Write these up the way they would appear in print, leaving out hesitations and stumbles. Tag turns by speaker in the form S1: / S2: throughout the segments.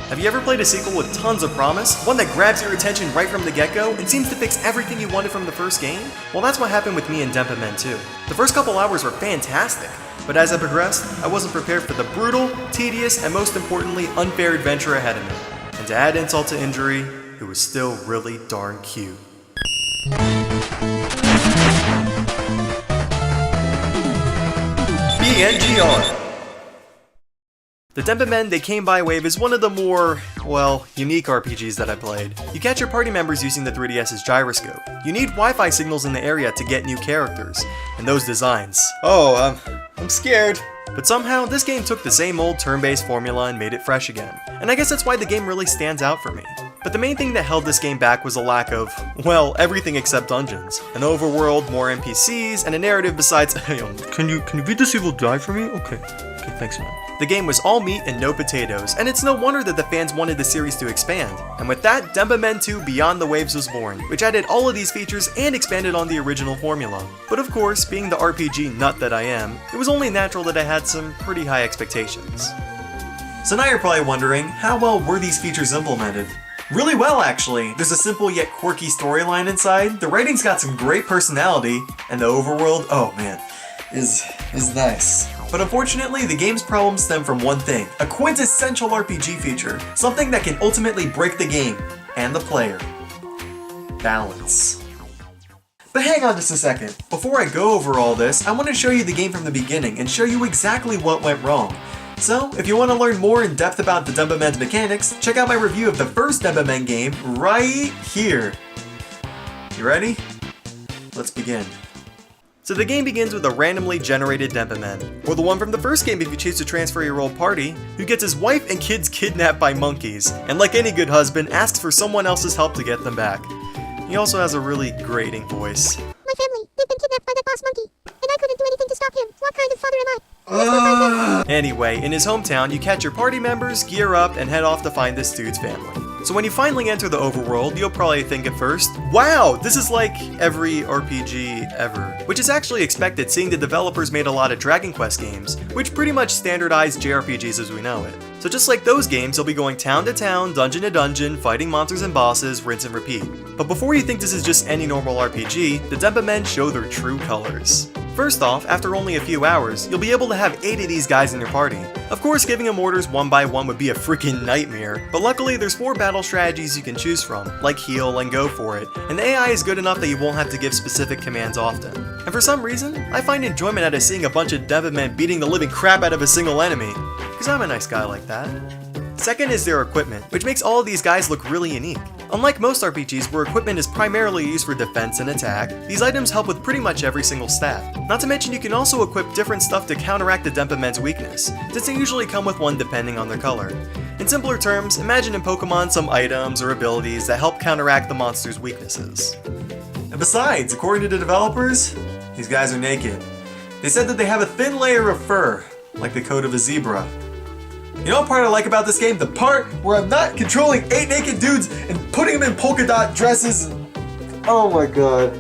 S1: Have you ever played a sequel with tons of promise? One that grabs your attention right from the get-go and seems to fix everything you wanted from the first game? Well, that's what happened with me and Denpa 2. The first couple hours were fantastic, but as I progressed, I wasn't prepared for the brutal, tedious, and most importantly, unfair adventure ahead of me. And to add insult to injury, it was still really darn cute. BNGR. The Denpa They Came By Wave is one of the more, well, unique RPGs that I played. You catch your party members using the 3DS's gyroscope. You need Wi-Fi signals in the area to get new characters. And those designs. Oh, I'm scared. But somehow, this game took the same old turn-based formula and made it fresh again. And I guess that's why the game really stands out for me. But the main thing that held this game back was a lack of, well, everything except dungeons. An overworld, more NPCs, and a narrative besides, hey, can you beat this evil guy for me? Okay, thanks man. The game was all meat and no potatoes, and it's no wonder that the fans wanted the series to expand. And with that, Denpa 2 Beyond the Waves was born, which added all of these features and expanded on the original formula. But of course, being the RPG nut that I am, it was only natural that I had some pretty high expectations. So now you're probably wondering, how well were these features implemented? Really well, actually. There's a simple yet quirky storyline inside, the writing's got some great personality, and the overworld, oh man, is nice. But unfortunately, the game's problems stem from one thing, a quintessential RPG feature, something that can ultimately break the game, and the player. Balance. But hang on just a second. Before I go over all this, I want to show you the game from the beginning and show you exactly what went wrong. So, if you want to learn more in depth about the Denpa mechanics, check out my review of the first Denpa game right here. You ready? Let's begin. So the game begins with a randomly generated Denpa, or the one from the first game if you choose to transfer your old party, who gets his wife and kids kidnapped by monkeys, and like any good husband, asks for someone else's help to get them back. He also has a really grating voice.
S2: My family, they've been kidnapped by that boss monkey, and I couldn't do anything to stop him. What kind of father am I?
S1: Anyway, in his hometown, you catch your party members, gear up, and head off to find this dude's family. So when you finally enter the overworld, you'll probably think at first, wow, this is like every RPG ever. Which is actually expected, seeing the developers made a lot of Dragon Quest games, which pretty much standardized JRPGs as we know it. So just like those games, you'll be going town to town, dungeon to dungeon, fighting monsters and bosses, rinse and repeat. But before you think this is just any normal RPG, the Denpa show their true colors. First off, after only a few hours, you'll be able to have 8 of these guys in your party. Of course, giving them orders one by one would be a freaking nightmare, but luckily there's 4 battle strategies you can choose from, like heal and go for it, and the AI is good enough that you won't have to give specific commands often. And for some reason, I find enjoyment out of seeing a bunch of Denpa beating the living crap out of a single enemy, because I'm a nice guy like that. Second is their equipment, which makes all of these guys look really unique. Unlike most RPGs where equipment is primarily used for defense and attack, these items help with pretty much every single stat. Not to mention you can also equip different stuff to counteract the Denpa weakness, since they usually come with one depending on their color. In simpler terms, imagine in Pokemon some items or abilities that help counteract the monster's weaknesses. And besides, according to the developers, these guys are naked. They said that they have a thin layer of fur, like the coat of a zebra. You know what part I like about this game? The part where I'm not controlling 8 naked dudes and putting them in polka dot dresses. Oh my god.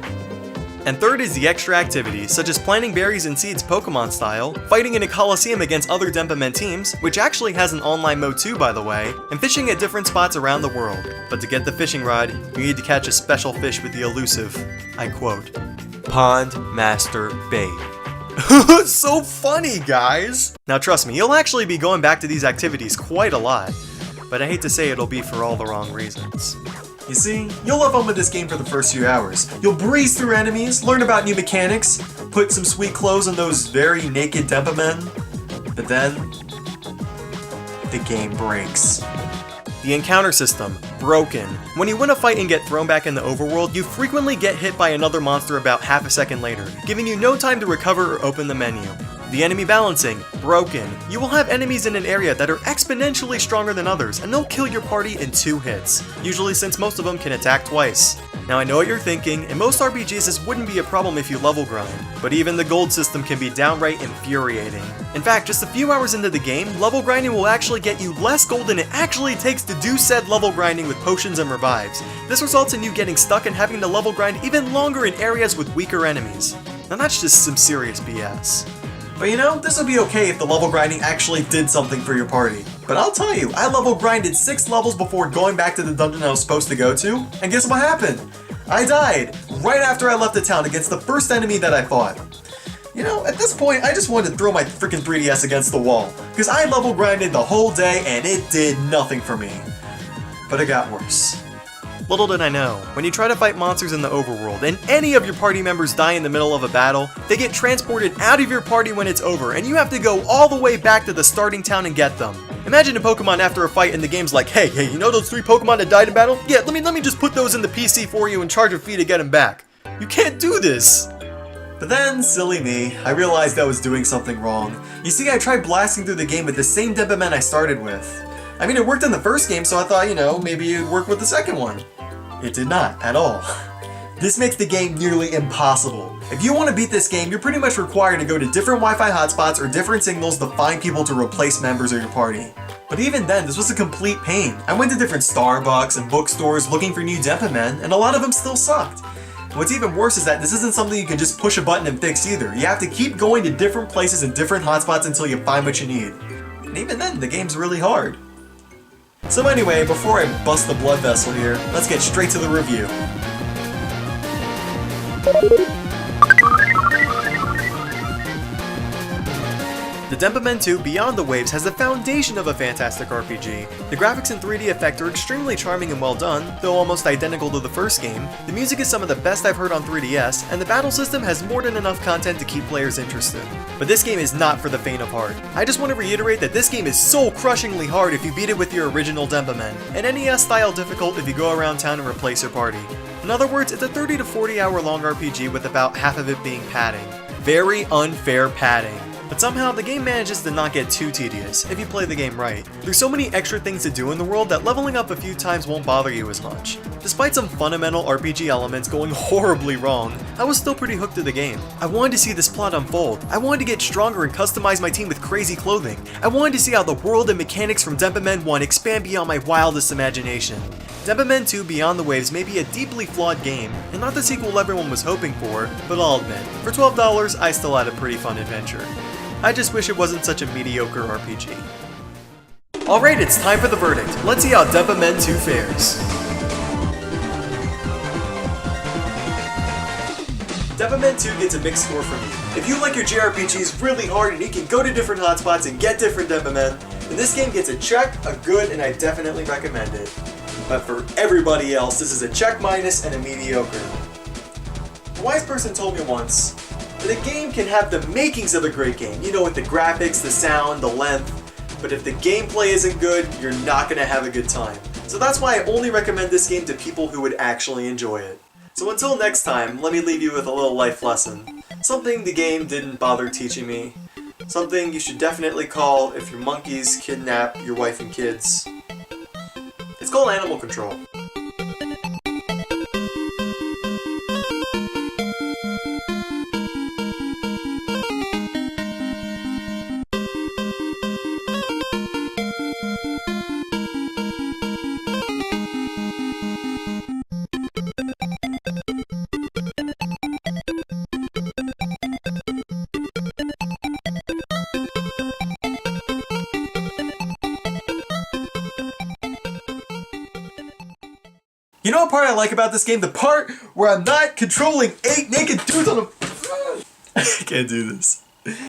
S1: And third is the extra activities, such as planting berries and seeds Pokemon style, fighting in a coliseum against other Denpa teams, which actually has an online mode too by the way, and fishing at different spots around the world. But to get the fishing rod, you need to catch a special fish with the elusive, I quote, Pond Master Bait. So funny, guys! Now trust me, you'll actually be going back to these activities quite a lot, but I hate to say it'll be for all the wrong reasons. You see, you'll have fun with this game for the first few hours. You'll breeze through enemies, learn about new mechanics, put some sweet clothes on those very naked Denpa, but then, the game breaks. The encounter system, broken. When you win a fight and get thrown back in the overworld, you frequently get hit by another monster about half a second later, giving you no time to recover or open the menu. The enemy balancing, broken. You will have enemies in an area that are exponentially stronger than others, and they'll kill your party in 2 hits, usually since most of them can attack twice. Now I know what you're thinking, in most RPGs this wouldn't be a problem if you level grind, but even the gold system can be downright infuriating. In fact, just a few hours into the game, level grinding will actually get you less gold than it actually takes to do said level grinding with potions and revives. This results in you getting stuck and having to level grind even longer in areas with weaker enemies. Now that's just some serious BS. But you know, this would be okay if the level grinding actually did something for your party. But I'll tell you, I level grinded 6 levels before going back to the dungeon I was supposed to go to, and guess what happened? I died right after I left the town against the first enemy that I fought. You know, at this point, I just wanted to throw my freaking 3DS against the wall, because I level grinded the whole day and it did nothing for me. But it got worse. Little did I know, when you try to fight monsters in the overworld and any of your party members die in the middle of a battle, they get transported out of your party when it's over and you have to go all the way back to the starting town and get them. Imagine a Pokemon after a fight and the game's like, hey, you know those 3 Pokemon that died in battle? Yeah, let me just put those in the PC for you and charge a fee to get them back. You can't do this! But then, silly me, I realized I was doing something wrong. You see, I tried blasting through the game with the same Denpa men I started with. I mean, it worked in the first game, so I thought, you know, maybe it'd work with the second one. It did not, at all. This makes the game nearly impossible. If you want to beat this game, you're pretty much required to go to different Wi-Fi hotspots or different signals to find people to replace members of your party. But even then, this was a complete pain. I went to different Starbucks and bookstores looking for new Denpa men, and a lot of them still sucked. What's even worse is that this isn't something you can just push a button and fix either. You have to keep going to different places and different hotspots until you find what you need. And even then, the game's really hard. So anyway, before I bust the blood vessel here, let's get straight to the review. The Denpa Men 2 Beyond the Waves has the foundation of a fantastic RPG. The graphics and 3D effect are extremely charming and well done, though almost identical to the first game. The music is some of the best I've heard on 3DS, and the battle system has more than enough content to keep players interested. But this game is not for the faint of heart. I just want to reiterate that this game is soul-crushingly hard if you beat it with your original Denpa Men, and NES-style difficult if you go around town and replace your party. In other words, it's a 30 to 40 hour long RPG with about half of it being padding. Very unfair padding. But somehow the game manages to not get too tedious, if you play the game right. There's so many extra things to do in the world that leveling up a few times won't bother you as much. Despite some fundamental RPG elements going horribly wrong, I was still pretty hooked to the game. I wanted to see this plot unfold, I wanted to get stronger and customize my team with crazy clothing, I wanted to see how the world and mechanics from Denpa Men 1 expand beyond my wildest imagination. Denpa Men 2 Beyond the Waves may be a deeply flawed game, and not the sequel everyone was hoping for, but I'll admit, for $12 I still had a pretty fun adventure. I just wish it wasn't such a mediocre RPG. Alright, it's time for the verdict. Let's see how Denpa Men 2 fares. Denpa Men 2 gets a mixed score from me. If you like your JRPGs really hard and you can go to different hotspots and get different Denpa Men, then this game gets a check, a good, and I definitely recommend it. But for everybody else, this is a check minus and a mediocre. A wise person told me once that a game can have the makings of a great game, you know, with the graphics, the sound, the length, but if the gameplay isn't good, you're not going to have a good time. So that's why I only recommend this game to people who would actually enjoy it. So until next time, let me leave you with a little life lesson. Something the game didn't bother teaching me. Something you should definitely call if your monkeys kidnap your wife and kids. It's called animal control. You know what part I like about this game? The part where I'm not controlling 8 naked dudes on a... I can't do this.